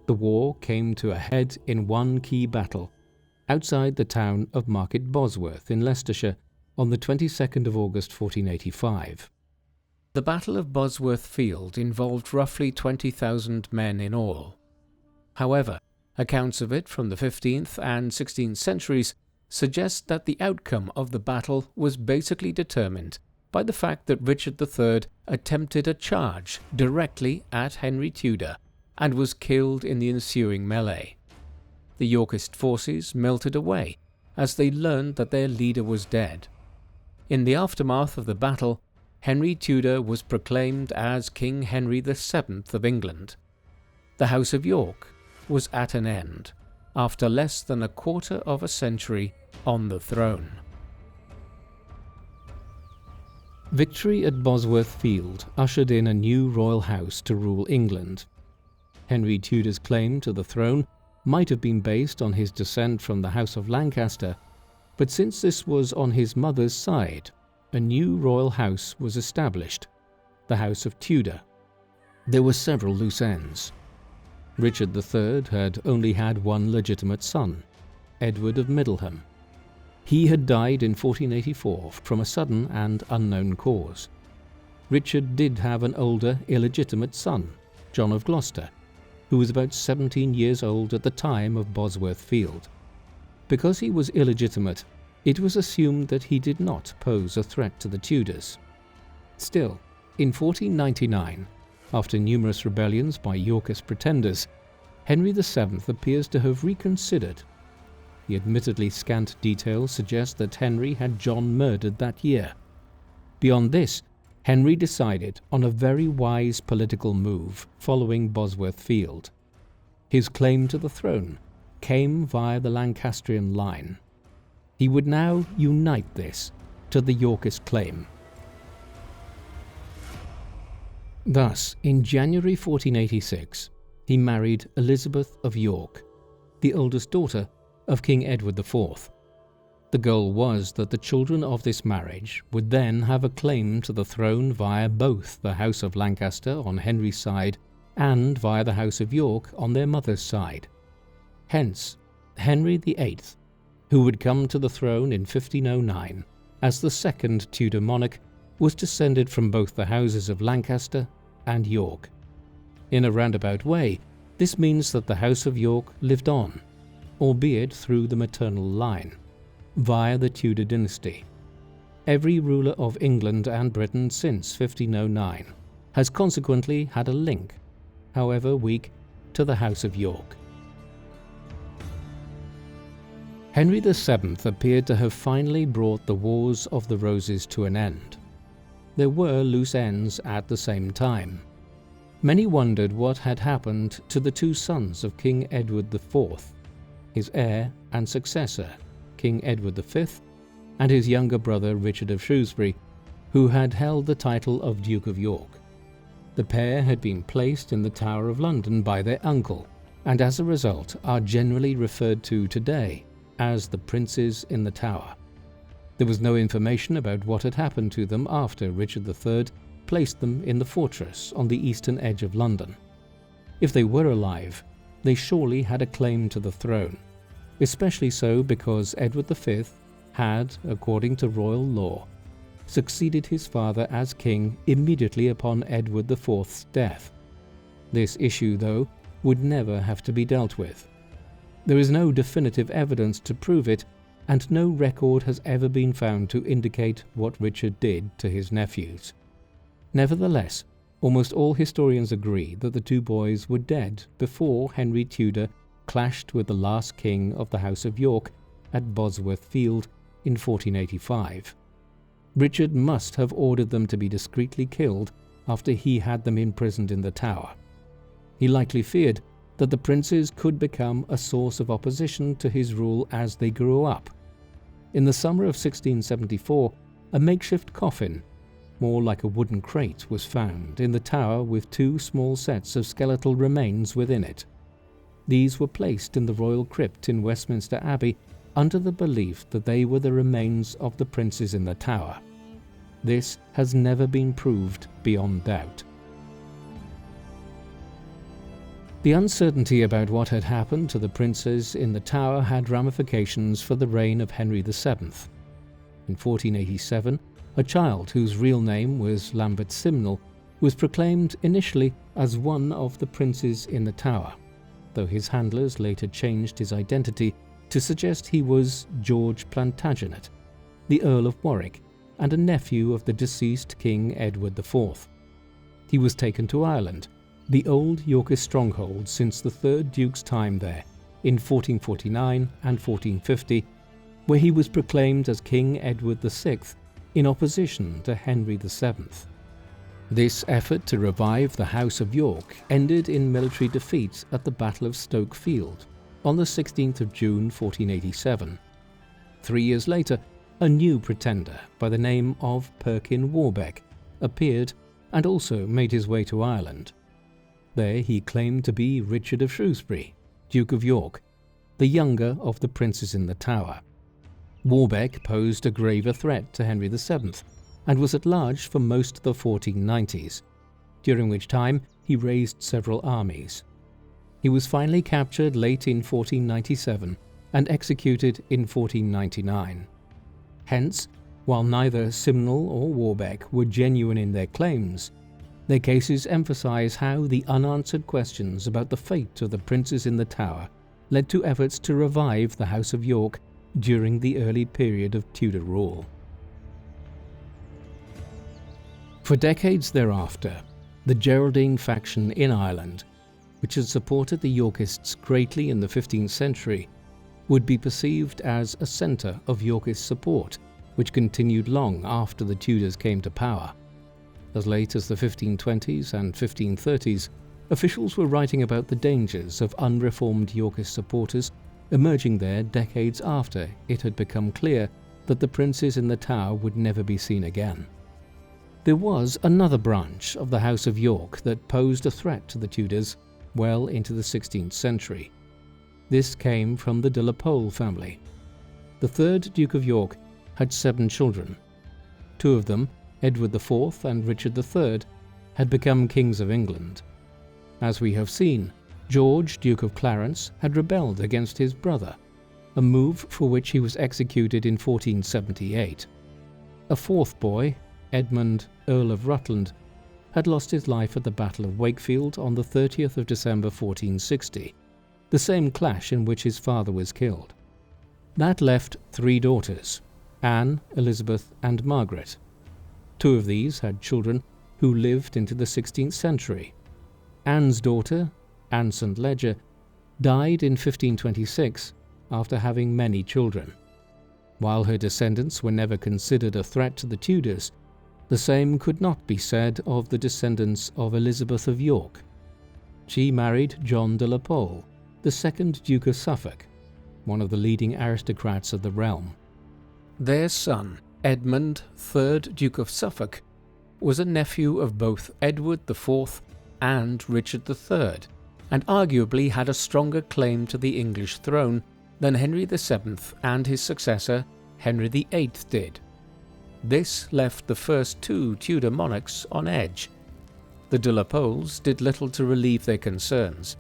The war came to a head in one key battle outside the town of Market Bosworth in Leicestershire on the 22nd of August 1485. The Battle of Bosworth Field involved roughly 20,000 men in all. However, accounts of it from the 15th and 16th centuries suggest that the outcome of the battle was basically determined by the fact that Richard III attempted a charge directly at Henry Tudor and was killed in the ensuing melee. The Yorkist forces melted away as they learned that their leader was dead. In the aftermath of the battle, Henry Tudor was proclaimed as King Henry VII of England. The House of York was at an end, after less than a quarter of a century on the throne. Victory at Bosworth Field ushered in a new royal house to rule England. Henry Tudor's claim to the throne might have been based on his descent from the House of Lancaster, but since this was on his mother's side, a new royal house was established, the House of Tudor. There were several loose ends. Richard III had only had one legitimate son, Edward of Middleham. He had died in 1484 from a sudden and unknown cause. Richard did have an older, illegitimate son, John of Gloucester, who was about 17 years old at the time of Bosworth Field. Because he was illegitimate, it was assumed that he did not pose a threat to the Tudors. Still, in 1499, after numerous rebellions by Yorkist pretenders, Henry VII appears to have reconsidered. The admittedly scant details suggest that Henry had John murdered that year. Beyond this, Henry decided on a very wise political move following Bosworth Field. His claim to the throne came via the Lancastrian line. He would now unite this to the Yorkist claim. Thus, in January 1486, he married Elizabeth of York, the oldest daughter of King Edward IV. The goal was that the children of this marriage would then have a claim to the throne via both the House of Lancaster on Henry's side and via the House of York on their mother's side. Hence, Henry VIII, who would come to the throne in 1509 as the second Tudor monarch, was descended from both the houses of Lancaster and York. In a roundabout way, this means that the House of York lived on, albeit through the maternal line, via the Tudor dynasty. Every ruler of England and Britain since 1509 has consequently had a link, however weak, to the House of York. Henry VII appeared to have finally brought the Wars of the Roses to an end. There were loose ends at the same time. Many wondered what had happened to the two sons of King Edward IV, his heir and successor, King Edward V, and his younger brother Richard of Shrewsbury, who had held the title of Duke of York. The pair had been placed in the Tower of London by their uncle, and as a result are generally referred to today as the Princes in the Tower. There was no information about what had happened to them after Richard III placed them in the fortress on the eastern edge of London. If they were alive, they surely had a claim to the throne, especially so because Edward V had, according to royal law, succeeded his father as king immediately upon Edward IV's death. This issue, though, would never have to be dealt with. There is no definitive evidence to prove it, and no record has ever been found to indicate what Richard did to his nephews. Nevertheless, almost all historians agree that the two boys were dead before Henry Tudor clashed with the last king of the House of York at Bosworth Field in 1485. Richard must have ordered them to be discreetly killed after he had them imprisoned in the Tower. He likely feared that the princes could become a source of opposition to his rule as they grew up. In the summer of 1674, a makeshift coffin, more like a wooden crate, was found in the Tower with two small sets of skeletal remains within it. These were placed in the royal crypt in Westminster Abbey under the belief that they were the remains of the princes in the Tower. This has never been proved beyond doubt. The uncertainty about what had happened to the princes in the Tower had ramifications for the reign of Henry VII. In 1487, a child whose real name was Lambert Simnel was proclaimed initially as one of the princes in the Tower, though his handlers later changed his identity to suggest he was George Plantagenet, the Earl of Warwick, and a nephew of the deceased King Edward IV. He was taken to Ireland, the old Yorkist stronghold since the third Duke's time there, in 1449 and 1450, where he was proclaimed as King Edward VI in opposition to Henry VII. This effort to revive the House of York ended in military defeat at the Battle of Stoke Field on the 16th of June 1487. 3 years later, a new pretender by the name of Perkin Warbeck appeared and also made his way to Ireland. There he claimed to be Richard of Shrewsbury, Duke of York, the younger of the princes in the Tower. Warbeck posed a graver threat to Henry VII and was at large for most of the 1490s, during which time he raised several armies. He was finally captured late in 1497 and executed in 1499. Hence, While neither Simnel or Warbeck were genuine in their claims, their cases emphasize how the unanswered questions about the fate of the princes in the Tower led to efforts to revive the House of York during the early period of Tudor rule. For decades thereafter, the Geraldine faction in Ireland, which had supported the Yorkists greatly in the 15th century, would be perceived as a centre of Yorkist support, which continued long after the Tudors came to power. As late as the 1520s and 1530s, officials were writing about the dangers of unreformed Yorkist supporters emerging there decades after it had become clear that the princes in the Tower would never be seen again. There was another branch of the House of York that posed a threat to the Tudors well into the 16th century. This came from the de la Pole family. The third Duke of York had 7 children. 2 of them, Edward IV and Richard III, had become kings of England. As we have seen, George, Duke of Clarence, had rebelled against his brother, a move for which he was executed in 1478. A 4th boy, Edmund, Earl of Rutland, had lost his life at the Battle of Wakefield on the 30th of December 1460, the same clash in which his father was killed. That left 3 daughters, Anne, Elizabeth and Margaret. 2 of these had children who lived into the 16th century. Anne's daughter, Anne St. Leger, died in 1526 after having many children. While her descendants were never considered a threat to the Tudors, the same could not be said of the descendants of Elizabeth of York. She married John de la Pole, the 2nd Duke of Suffolk, one of the leading aristocrats of the realm. Their son, Edmund, 3rd Duke of Suffolk, was a nephew of both Edward IV and Richard III, and arguably had a stronger claim to the English throne than Henry VII and his successor, Henry VIII, did. This left the first 2 Tudor monarchs on edge. The de la Poles did little to relieve their concerns,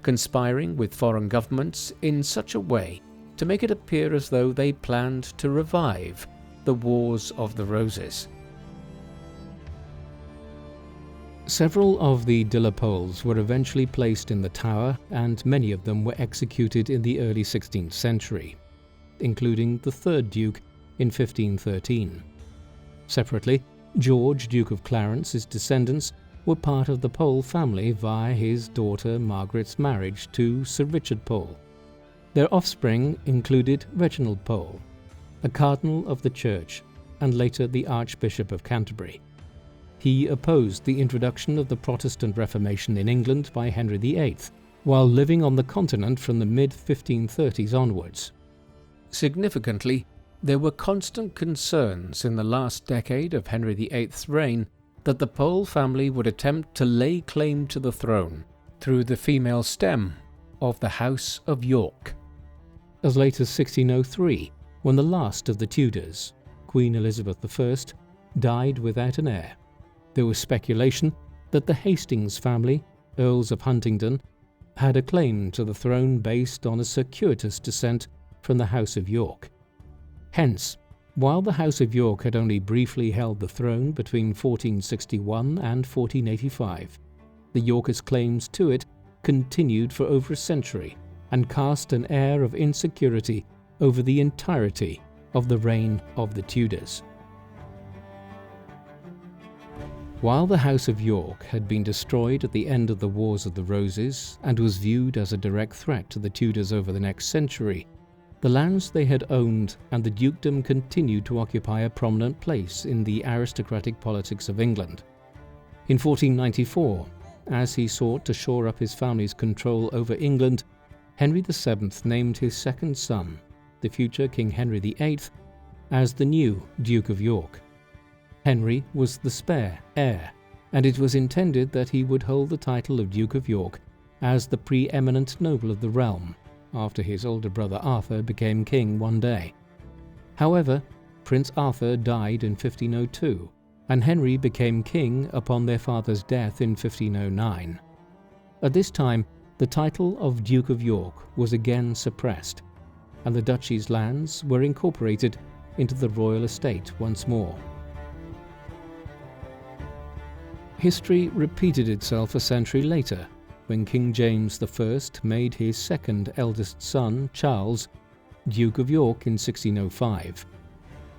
conspiring with foreign governments in such a way to make it appear as though they planned to revive the Wars of the Roses. Several of the de la Poles were eventually placed in the Tower, and many of them were executed in the early 16th century, including the 3rd Duke in 1513. Separately, George, Duke of Clarence's descendants were part of the Pole family via his daughter Margaret's marriage to Sir Richard Pole. Their offspring included Reginald Pole, a cardinal of the Church and later the Archbishop of Canterbury. He opposed the introduction of the Protestant Reformation in England by Henry VIII, while living on the continent from the mid-1530s onwards. Significantly, there were constant concerns in the last decade of Henry VIII's reign that the Pole family would attempt to lay claim to the throne through the female stem of the House of York. As late as 1603, when the last of the Tudors, Queen Elizabeth I, died without an heir, there was speculation that the Hastings family, Earls of Huntingdon, had a claim to the throne based on a circuitous descent from the House of York. Hence, while the House of York had only briefly held the throne between 1461 and 1485, the Yorkist claims to it continued for over a century and cast an air of insecurity over the entirety of the reign of the Tudors. While the House of York had been destroyed at the end of the Wars of the Roses and was viewed as a direct threat to the Tudors over the next century, the lands they had owned and the dukedom continued to occupy a prominent place in the aristocratic politics of England. In 1494, as he sought to shore up his family's control over England, Henry VII named his 2nd son, the future King Henry VIII, as the new Duke of York. Henry was the spare heir, and it was intended that he would hold the title of Duke of York as the preeminent noble of the realm, after his older brother Arthur became king one day. However, Prince Arthur died in 1502, and Henry became king upon their father's death in 1509. At this time, the title of Duke of York was again suppressed, and the duchy's lands were incorporated into the royal estate once more. History repeated itself a century later when King James I made his second eldest son, Charles, Duke of York in 1605,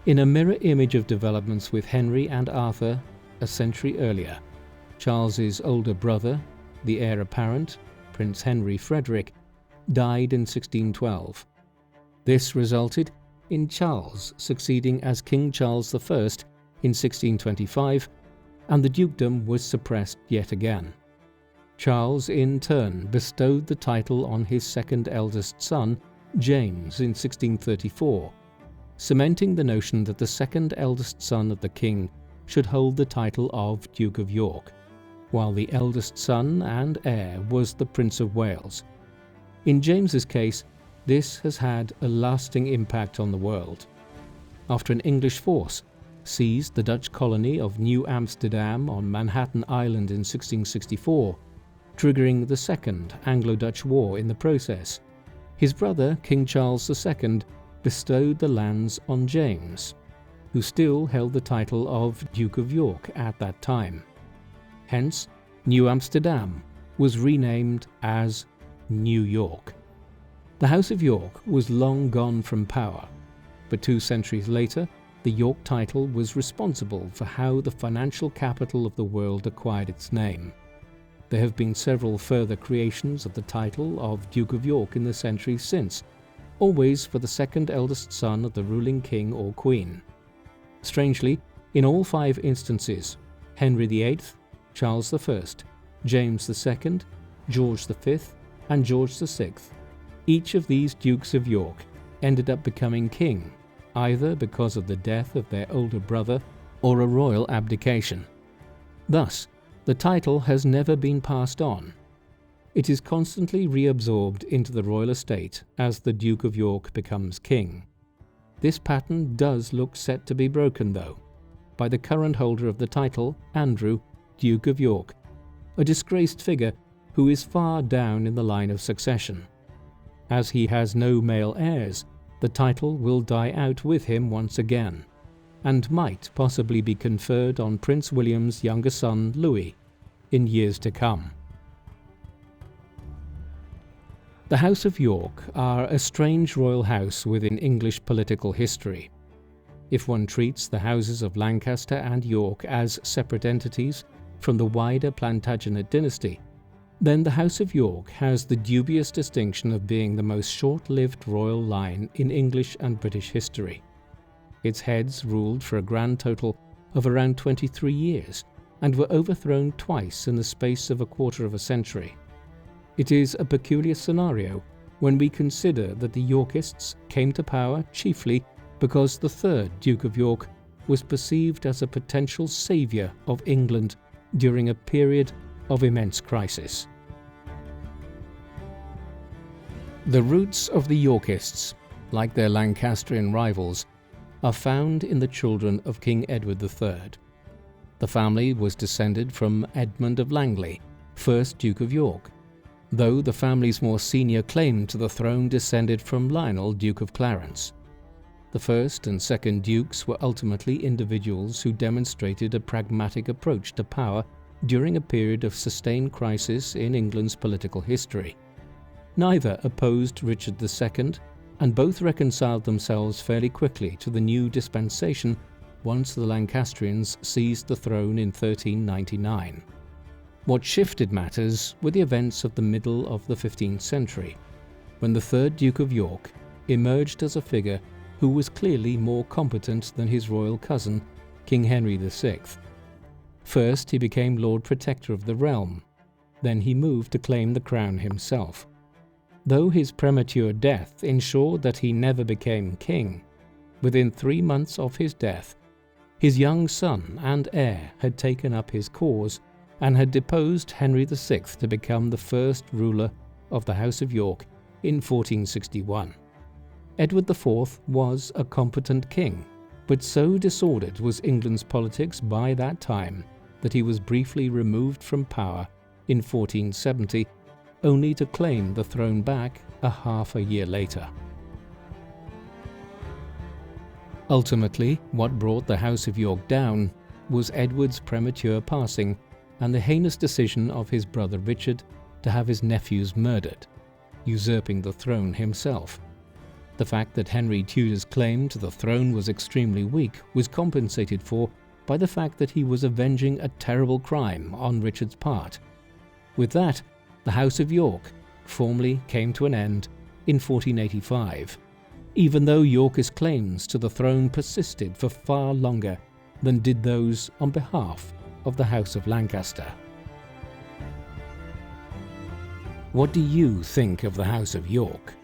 in a mirror image of developments with Henry and Arthur a century earlier. Charles's older brother, the heir apparent, Prince Henry Frederick, died in 1612. This resulted in Charles succeeding as King Charles I in 1625, and the dukedom was suppressed yet again. Charles in turn bestowed the title on his second eldest son, James, in 1634, cementing the notion that the second eldest son of the king should hold the title of Duke of York, while the eldest son and heir was the Prince of Wales. In James's case, this has had a lasting impact on the world. After an English force seized the Dutch colony of New Amsterdam on Manhattan Island in 1664, triggering the Second Anglo-Dutch War in the process, his brother, King Charles II, bestowed the lands on James, who still held the title of Duke of York at that time. Hence, New Amsterdam was renamed as New York. The House of York was long gone from power, but 2 centuries later, the York title was responsible for how the financial capital of the world acquired its name. There have been several further creations of the title of Duke of York in the centuries since, always for the second eldest son of the ruling king or queen. Strangely, in all 5 instances, Henry VIII, Charles I, James II, George V, and George VI, each of these Dukes of York ended up becoming king, either because of the death of their older brother or a royal abdication. Thus, the title has never been passed on. It is constantly reabsorbed into the royal estate as the Duke of York becomes king. This pattern does look set to be broken, though, by the current holder of the title, Andrew, Duke of York, a disgraced figure who is far down in the line of succession. As he has no male heirs, the title will die out with him once again, and might possibly be conferred on Prince William's younger son, Louis, in years to come. The House of York are a strange royal house within English political history. If one treats the houses of Lancaster and York as separate entities from the wider Plantagenet dynasty, then the House of York has the dubious distinction of being the most short-lived royal line in English and British history. Its heads ruled for a grand total of around 23 years and were overthrown twice in the space of a quarter of a century. It is a peculiar scenario when we consider that the Yorkists came to power chiefly because the third Duke of York was perceived as a potential saviour of England during a period of immense crisis. The roots of the Yorkists, like their Lancastrian rivals, are found in the children of King Edward III. The family was descended from Edmund of Langley, 1st Duke of York, though the family's more senior claim to the throne descended from Lionel, Duke of Clarence. The first and second dukes were ultimately individuals who demonstrated a pragmatic approach to power during a period of sustained crisis in England's political history. Neither opposed Richard II, and both reconciled themselves fairly quickly to the new dispensation once the Lancastrians seized the throne in 1399. What shifted matters were the events of the middle of the 15th century, when the third Duke of York emerged as a figure who was clearly more competent than his royal cousin, King Henry VI. First, he became Lord Protector of the realm. Then he moved to claim the crown himself. Though his premature death ensured that he never became king, within 3 months of his death, his young son and heir had taken up his cause and had deposed Henry VI to become the first ruler of the House of York in 1461. Edward IV was a competent king, but so disordered was England's politics by that time that he was briefly removed from power in 1470, only to claim the throne back a half a year later. Ultimately, what brought the House of York down was Edward's premature passing and the heinous decision of his brother Richard to have his nephews murdered, usurping the throne himself. The fact that Henry Tudor's claim to the throne was extremely weak was compensated for by the fact that he was avenging a terrible crime on Richard's part. With that, the House of York formally came to an end in 1485, even though Yorkist claims to the throne persisted for far longer than did those on behalf of the House of Lancaster. What do you think of the House of York?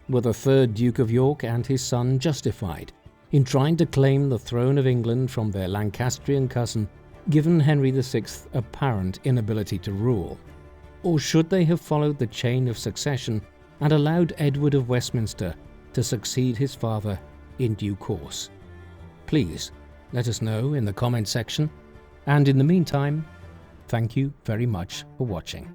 Were the third Duke of York and his son justified in trying to claim the throne of England from their Lancastrian cousin, given Henry VI's apparent inability to rule? Or should they have followed the chain of succession and allowed Edward of Westminster to succeed his father in due course? Please let us know in the comment section, and in the meantime, thank you very much for watching.